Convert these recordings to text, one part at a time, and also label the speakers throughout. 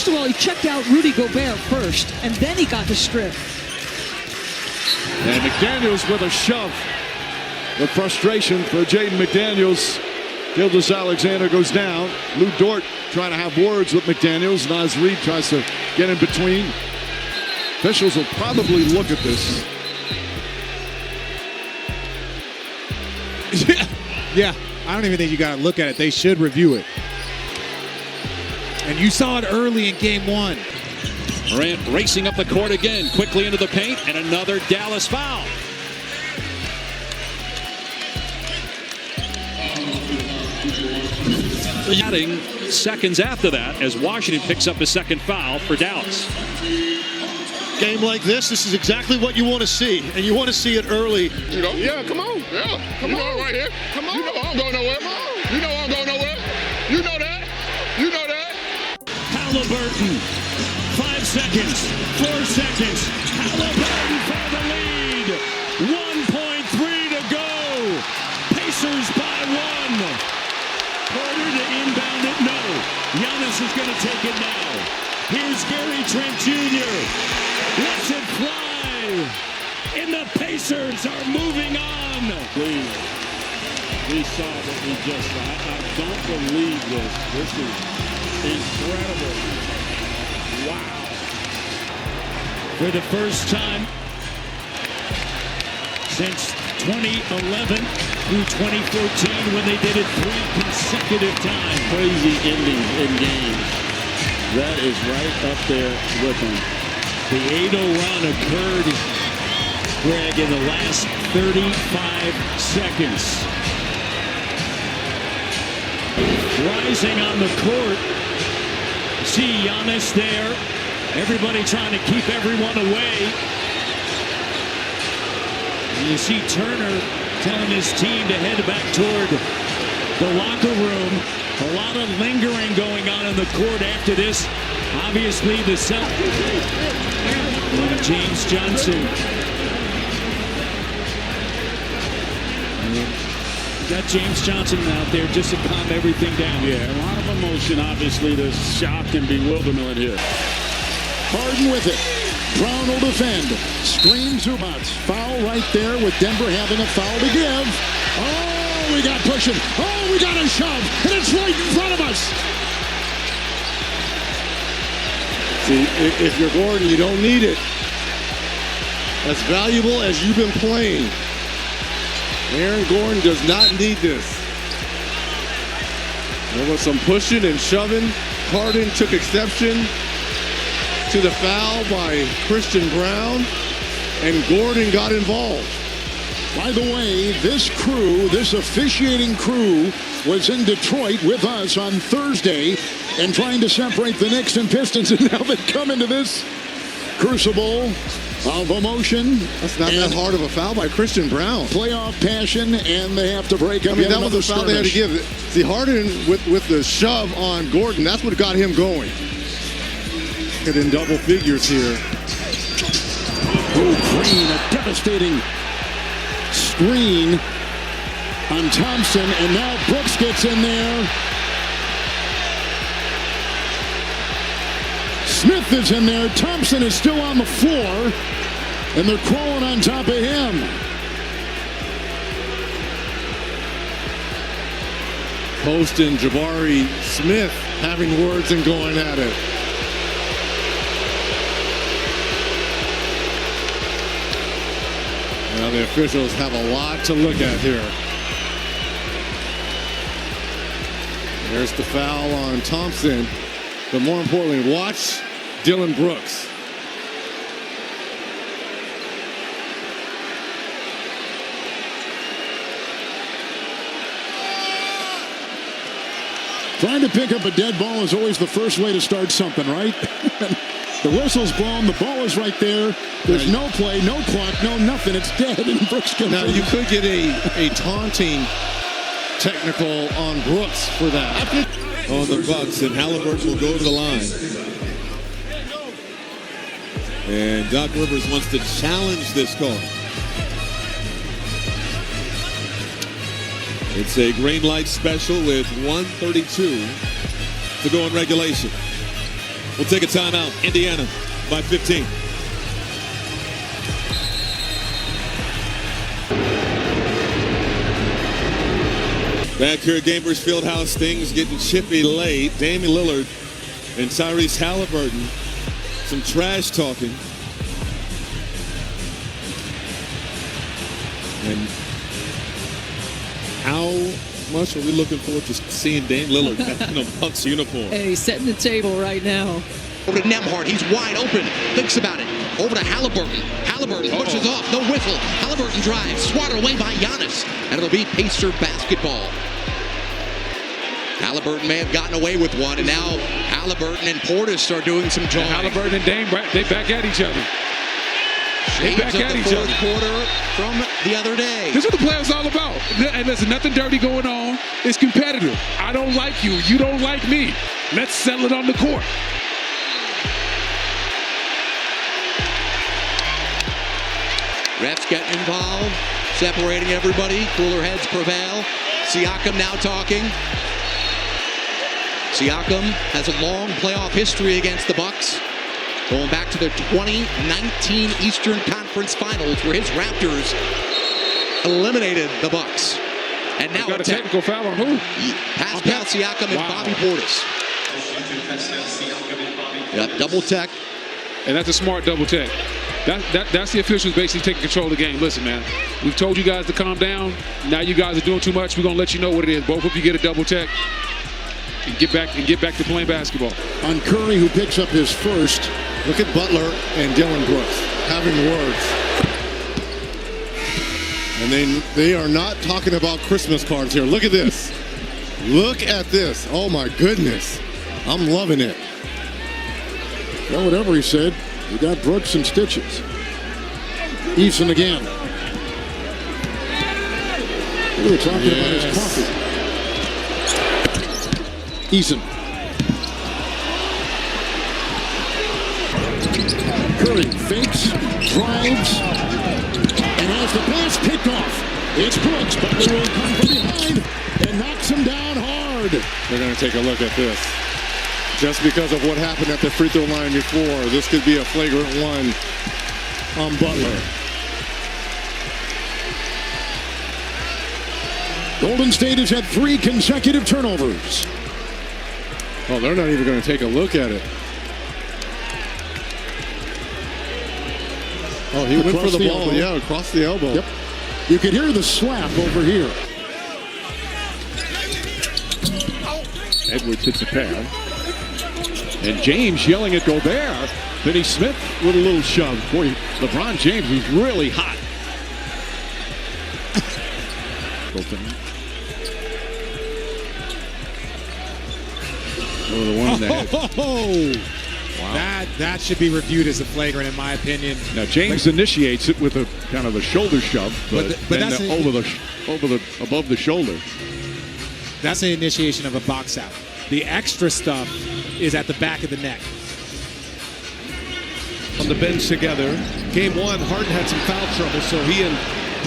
Speaker 1: First of all, he checked out Rudy Gobert first, and then he got the strip.
Speaker 2: And McDaniels with a shove. The frustration for Jaden McDaniels. Gilgeous-Alexander goes down. Lou Dort trying to have words with McDaniels. Naz Reid tries to get in between. Officials will probably look at this.
Speaker 3: Yeah, I don't even think you got to look at it. They should review it. And you saw it early in game one.
Speaker 4: Morant racing up the court again, quickly into the paint, and another Dallas foul. Adding seconds after that as Washington picks up his second foul for Dallas.
Speaker 5: Game like this is exactly what you want to see, and you want to see it early.
Speaker 6: You know, yeah, come on. Yeah, come on right here. Come on. You know I'm going nowhere. You know I'm going nowhere. You know that. You know that.
Speaker 4: Haliburton, 5 seconds, 4 seconds. Haliburton for the lead. 1.3 to go. Pacers by 1. Porter to inbound it, no. Giannis is going to take it now. Here's Gary Trent Jr. Lets it fly. And the Pacers are moving on.
Speaker 7: Please. We saw what we just saw. I don't believe this. This is incredible. Wow.
Speaker 4: For the first time since 2011 through 2014 when they did it 3 consecutive times.
Speaker 7: Crazy endings in games. That is right up there with them.
Speaker 4: The 8-0 run occurred, Greg, in the last 35 seconds. Rising on the court. See Giannis there. Everybody trying to keep everyone away. And you see Turner telling his team to head back toward the locker room. A lot of lingering going on in the court after this. Obviously, the James Johnson. Got James Johnson out there just to calm everything down.
Speaker 7: Yeah, a lot of emotion, obviously. There's shock and bewilderment here.
Speaker 8: Harden with it. Brown will defend. Screen Zubats. Foul right there with Denver having a foul to give. Oh, we got pushing. Oh, we got a shove. And it's right in front of us.
Speaker 5: See, if you're Gordon, you don't need it. As valuable as you've been playing, Aaron Gordon does not need this. There was some pushing and shoving. Harden took exception to the foul by Christian Brown, and Gordon got involved.
Speaker 8: By the way, this crew, this officiating crew, was in Detroit with us on Thursday and trying to separate the Knicks and Pistons, and now they come into this crucible of emotion.
Speaker 5: That's not that hard of a foul by Christian Brown.
Speaker 8: Playoff passion, and they have to break up.
Speaker 5: I mean, that was the foul they had to give. See, Harden with the shove on Gordon, that's what got him going. And in double figures here.
Speaker 8: Oh, Green, a devastating screen on Thompson, and now Brooks gets in there. Smith is in there. Thompson is still on the floor, and they're crawling on top of him.
Speaker 5: Post and Jabari Smith having words and going at it. Now the officials have a lot to look at here. There's the foul on Thompson. But more importantly, watch Dillon Brooks.
Speaker 8: Trying to pick up a dead ball is always the first way to start something, right? The whistle's blown, the ball is right there. There's no play, no clock, no nothing. It's dead, and Brooks comes
Speaker 5: Now,
Speaker 8: in.
Speaker 5: you could get a taunting technical on Brooks for that.
Speaker 9: On the Bucks, and Haliburton will go to the line. And Doc Rivers wants to challenge this call. It's a green light special with 1:32 to go in regulation. We'll take a timeout. Indiana by 15. Back here at Gamers Fieldhouse, things getting chippy late. Damian Lillard and Tyrese Haliburton, some trash talking. And how much are we looking forward to seeing Dame Lillard back in a Bucks uniform?
Speaker 1: Hey, setting the table right now.
Speaker 10: Over to Nembhard, he's wide open, thinks about it. Over to Haliburton. Haliburton pushes off, no whistle. Haliburton drives, swatted away by Giannis, and it'll be Pacer basketball. Haliburton may have gotten away with one, and now Haliburton and Portis are doing some jawing.
Speaker 11: Haliburton and Dame, they back at each other. They back at each other.
Speaker 10: Fourth quarter from the other day.
Speaker 11: This is what the playoffs all about. And there's nothing dirty going on. It's competitive. I don't like you. You don't like me. Let's settle it on the court.
Speaker 10: Refs getting involved, separating everybody. Cooler heads prevail. Siakam now talking. Siakam has a long playoff history against the Bucks, going back to the 2019 Eastern Conference Finals, where his Raptors eliminated the Bucks. And now
Speaker 11: got a technical foul on who?
Speaker 10: Pascal Siakam and Bobby Portis. Yep, double tech.
Speaker 11: And that's a smart double tech. That's the officials basically taking control of the game. Listen, man, we've told you guys to calm down. Now you guys are doing too much. We're going to let you know what it is. Both of you get a double tech and get back to playing basketball.
Speaker 8: On Curry, who picks up his first.
Speaker 5: Look at Butler and Dillon Brooks having words. And they are not talking about Christmas cards here. Look at this. Look at this. Oh, my goodness. I'm loving it.
Speaker 8: Well, whatever he said, he got Brooks and stitches. Eason again. We were talking about his coffee. Eason. Curry fakes, drives, and has the pass picked off. It's Brooks, but they will come from behind and knocks him down hard.
Speaker 5: They're going to take a look at this. Just because of what happened at the free throw line before, this could be a flagrant one on Butler.
Speaker 8: Golden State has had 3 consecutive turnovers.
Speaker 5: Oh, they're not even going to take a look at it. Oh, he went for the ball. Elbow. Yeah, across the elbow.
Speaker 8: Yep. You could hear the slap over here.
Speaker 2: Edwards hits a pad. And James yelling at Gobert. Finney Smith with a little shove. Boy, LeBron James was really hot. Oh, the one in the head.
Speaker 3: Wow. That should be reviewed as a flagrant, in my opinion.
Speaker 2: Now James initiates it with a kind of a shoulder shove, but then that's above the shoulder.
Speaker 3: That's an initiation of a box out. The extra stuff is at the back of the neck.
Speaker 12: On the bench together. Game 1, Harden had some foul trouble, so he and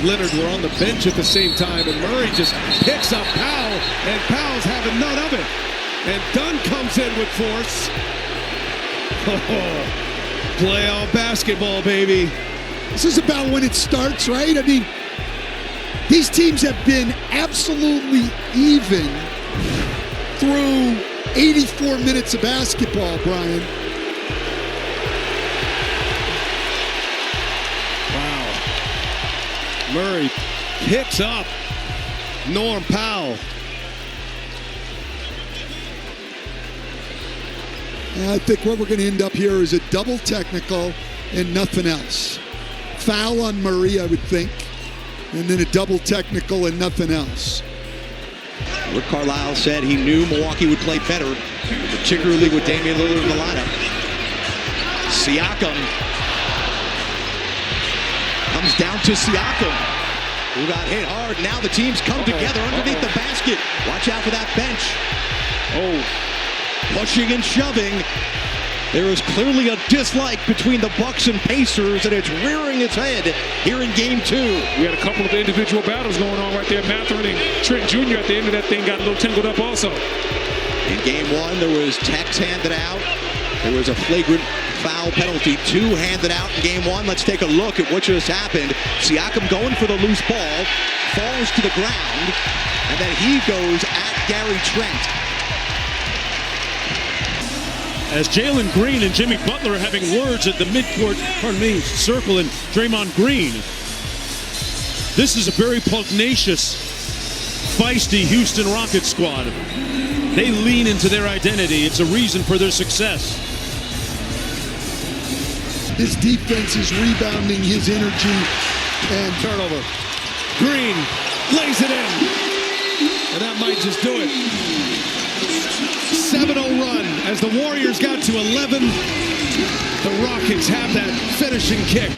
Speaker 12: Leonard were on the bench at the same time, and Murray just picks up Powell, and Powell's having none of it. And Dunn comes in with force. Oh, playoff basketball, baby.
Speaker 13: This is about when it starts, right? I mean, these teams have been absolutely even through 84 minutes of basketball, Brian.
Speaker 12: Wow. Murray picks up Norm Powell.
Speaker 13: I think what we're going to end up here is a double technical and nothing else. Foul on Murray, I would think, and then a double technical and nothing else.
Speaker 10: Rick Carlisle said he knew Milwaukee would play better, particularly with Damian Lillard in the lineup. Siakam comes down to Siakam, who got hit hard. Now the teams come together underneath the basket. Watch out for that bench. Oh, pushing and shoving. There is clearly a dislike between the Bucks and Pacers, and it's rearing its head here in Game 2.
Speaker 11: We had a couple of individual battles going on right there. Mathurin and Trent Jr. at the end of that thing got a little tangled up also.
Speaker 10: In Game 1, there was techs handed out. There was a flagrant foul penalty, 2 handed out in game 1. Let's take a look at what just happened. Siakam going for the loose ball, falls to the ground, and then he goes at Gary Trent.
Speaker 4: As Jaylin Green and Jimmy Butler are having words at the midcourt, circle, and Draymond Green. This is a very pugnacious, feisty Houston Rockets squad. They lean into their identity. It's a reason for their success.
Speaker 13: His defense is rebounding his energy and
Speaker 12: turnover. Green lays it in. And that might just do it. 7-0 run as the Warriors got to 11. The Rockets have that finishing kick.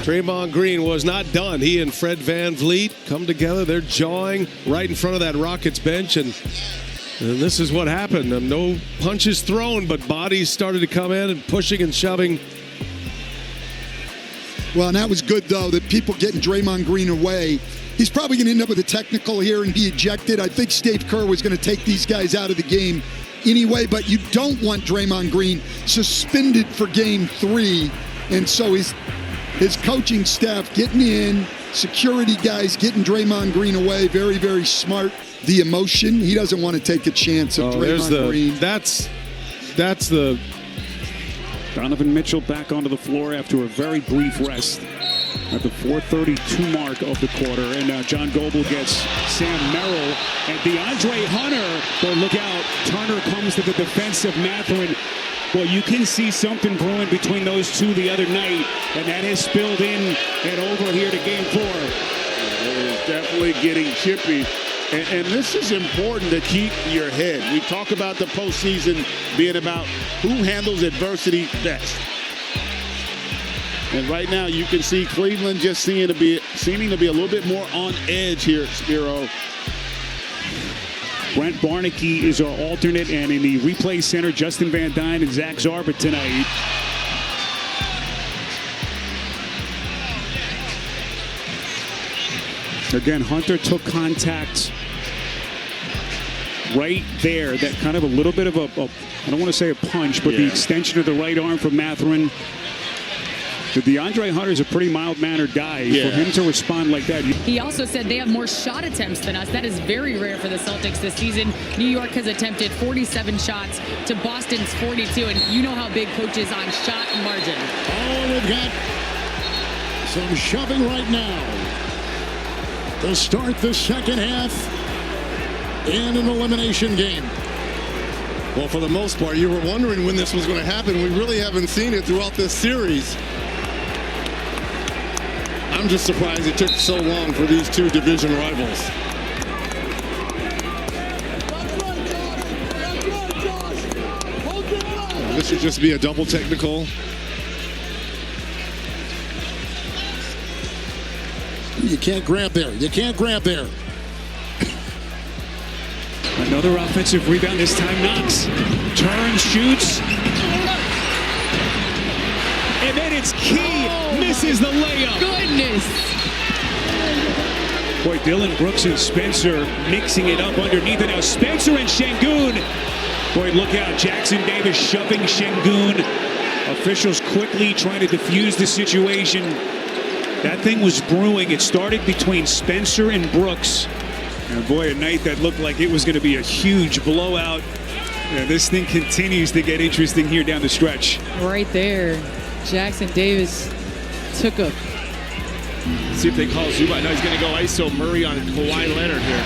Speaker 12: Draymond Green was not done. He and Fred VanVleet come together. They're jawing right in front of that Rockets bench. And this is what happened. No punches thrown, but bodies started to come in and pushing and shoving.
Speaker 13: Well, and that was good, though, that people getting Draymond Green away. He's probably going to end up with a technical here and be ejected. I think Steve Kerr was going to take these guys out of the game anyway, but you don't want Draymond Green suspended for game 3. And so his coaching staff getting in, security guys getting Draymond Green away, very, very smart. The emotion, he doesn't want to take a chance of Draymond Green.
Speaker 12: That's the...
Speaker 7: Donovan Mitchell back onto the floor after a very brief rest at the 4:32 mark of the quarter. And now John Goble gets Sam Merrill and DeAndre Hunter. But look out, Turner comes to the defense of Mathurin. Well, you can see something brewing between those two the other night, and that has spilled in and over here to game 4.
Speaker 6: It is definitely getting chippy. And this is important to keep your head. We talk about the postseason being about who handles adversity best. And right now you can see Cleveland just seeming to be a little bit more on edge here, Spiro.
Speaker 7: Brent Barnaky is our alternate, and in the replay center, Justin Van Dyne and Zach Zarba tonight. Again, Hunter took contact right there. That kind of a little bit of a I don't want to say a punch, but the extension of the right arm from Mathurin. The DeAndre Hunter is a pretty mild-mannered guy. For him to respond like that.
Speaker 14: He also said they have more shot attempts than us. That is very rare for the Celtics this season. New York has attempted 47 shots to Boston's 42, and you know how big Coach is on shot margin.
Speaker 8: Oh, we've got some shoving right now to start the second half in an elimination game.
Speaker 5: Well, for the most part, you were wondering when this was going to happen. We really haven't seen it throughout this series. I'm just surprised it took so long for these two division rivals. This should just be a double technical.
Speaker 8: You can't grab there. You can't grab there.
Speaker 7: Another offensive rebound, this time Knox. Turns, shoots. And then it's Key, misses the layup.
Speaker 14: Goodness.
Speaker 7: Boy, Dillon Brooks and Spencer mixing it up underneath it. Now Spencer and Şengün. Boy, look out, Jackson Davis shoving Şengün. Officials quickly trying to defuse the situation. That thing was brewing. It started between Spencer and Brooks. And boy, a night that looked like it was going to be a huge blowout. And this thing continues to get interesting here down the stretch.
Speaker 15: Right there, Jackson Davis took a...
Speaker 16: See if they call Zubac. No, he's going to go ISO Murray on Kawhi Leonard here.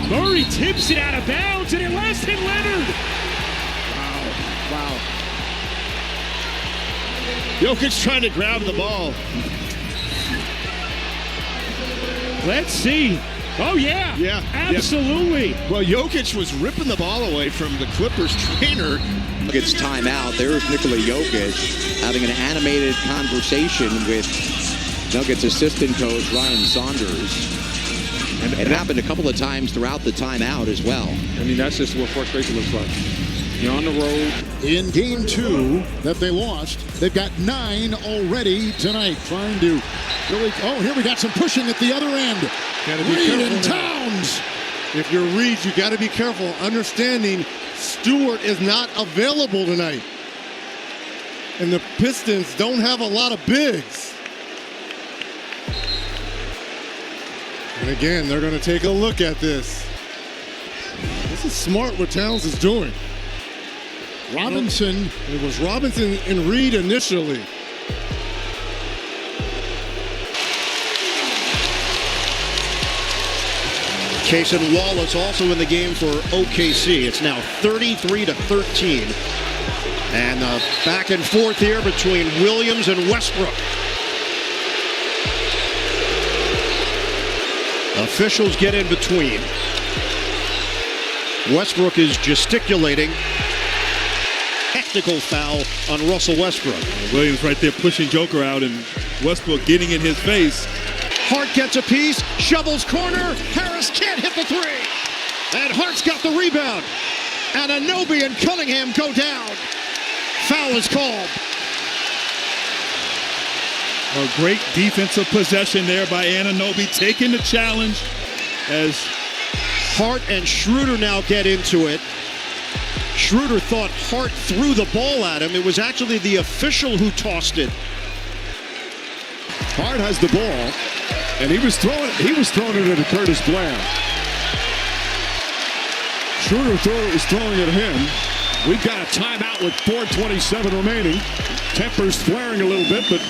Speaker 4: Murray tips it out of bounds, and it last hit Leonard.
Speaker 16: Wow. Jokic trying to grab the ball.
Speaker 4: Let's see. Oh, yeah.
Speaker 16: Yeah.
Speaker 4: Absolutely.
Speaker 16: Yeah. Well, Jokic was ripping the ball away from the Clippers trainer.
Speaker 10: Gets timeout. There's Nikola Jokic having an animated conversation with Nuggets assistant coach Ryan Saunders. And it happened a couple of times throughout the timeout as well.
Speaker 11: I mean, that's just what frustration looks like. You're on the road.
Speaker 8: In game 2 that they lost, they've got 9 already tonight. Trying to really... Oh, here we got some pushing at the other end. Reed and Towns.
Speaker 5: If you're Reed, you got to be careful. Understanding Stewart is not available tonight. And the Pistons don't have a lot of bigs. And again, they're going to take a look at this. This is smart what Towns is doing.
Speaker 8: Robinson.
Speaker 5: It was Robinson and Reed initially.
Speaker 10: Cason Wallace also in the game for OKC. It's now 33-13. And back and forth here between Williams and Westbrook. Officials get in between. Westbrook is gesticulating. Technical foul on Russell Westbrook.
Speaker 9: Williams right there pushing Joker out and Westbrook getting in his face.
Speaker 10: Hart gets a piece, shovels corner. Harris can't hit the three. And Hart's got the rebound. And Anunoby and Cunningham go down. Foul is called.
Speaker 9: A great defensive possession there by Anunoby, taking the challenge as
Speaker 10: Hart and Schroeder now get into it. Schroeder thought Hart threw the ball at him. It was actually the official who tossed it.
Speaker 2: Hart has the ball, and he was throwing it at Curtis Bland. Schroeder was throwing it at him. We've got a timeout with 4:27 remaining. Tempers flaring a little bit, but